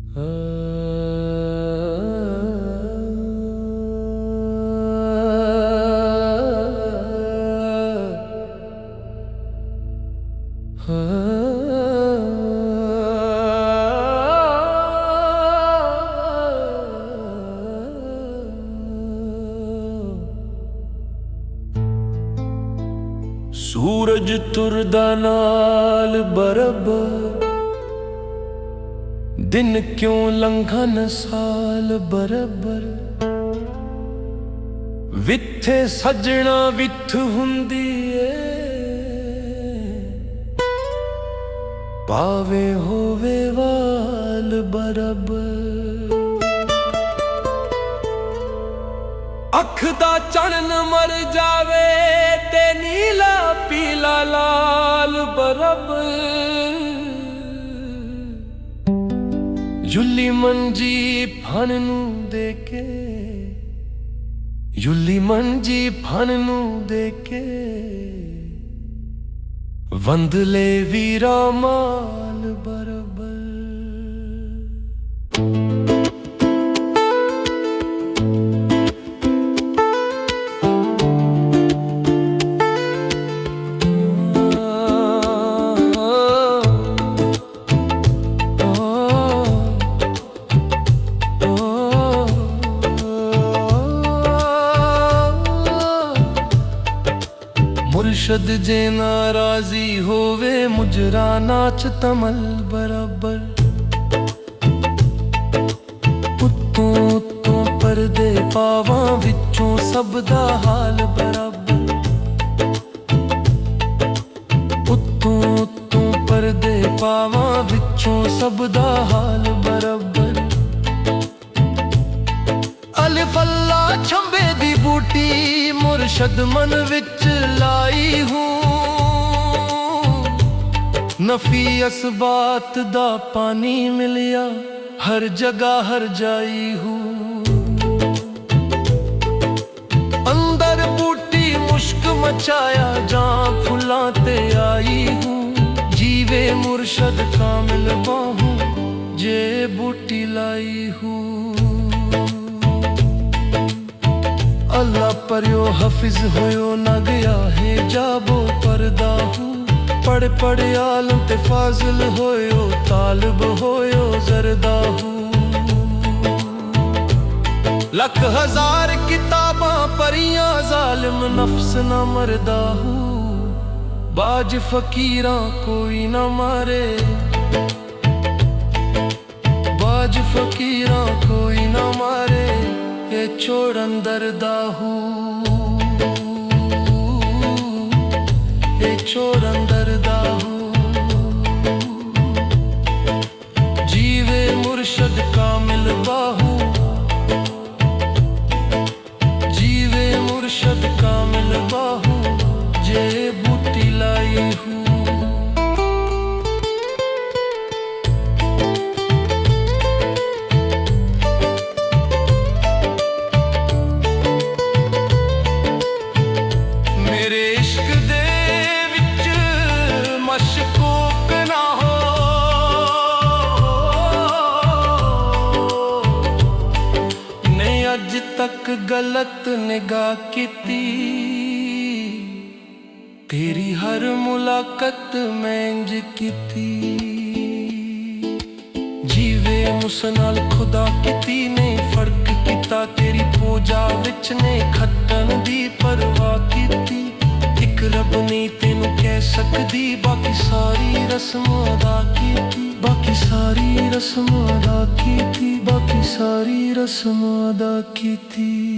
सूरज तुरदा नाल बरबर, दिन क्यों लंघन साल बरबर। विथे सजना विथ हुंदी ए, पावे होवे वाल बरबर। अख दा चन्न मर जावे ते नीला पीला लाल बरबर। युली मंजी फन नू देके, युली मंजी फन नू देके, वंदले वीरा माल बरबर। मुर्शद जे नाराजी होवे, मुजरा नाच तमल बराबर। उत्तों उत्तों परदे पावां, विचों सबदा हाल बराबर। उत्तों उत्तों परदे पावां, विचों सबदा हाल बराबर। अलिफ अल्लाह छंबे दी बूटी, मुर्शद मन विच लाई हूँ। नफी असबात दा पानी मिलिया, हर जगह हर जाई हूँ। अंदर बूटी मुश्क मचाया, जां फुलां ते आई हूँ। जीवे मुर्शद कामिल बाहूं, जे बूटी लाई हूँ। अल्लाह परयो हफिज होयो ना गया है जाबो परदा हूँ। पढ़ पढ़ आलम ते फाजिल होयो, तालिब होयो जरदा हूँ। लख हजार किताबां परियां, जालिम नफ्स ना मरदा हूँ। बाज फकीरां कोई ना मारे, बाज फकीरां कोई ना मारे, ये छोड़ अंदर दाहू, ये छोड़ अंदर दाहू। जीवे मुर्शद कामिल बाहू, जीवे मुर्शद कामिल बाहू, जे बूटी लाई हूँ। मशकूक ना हो, ने अज तक गलत निगाह कीती। तेरी हर मुलाकात मैं इंज कीती। जीवे मुस नाल खुदा कीती ने फर्क कीता, तेरी पूजा विच ने खटन दी परवाह कीती। एक रब नहीं तेनू कह सकदी, बाकी सारी रस्म अदा कीती। बाकी सारी रस्म अदा कीती, बाकी सारी रस्म अदा कीती।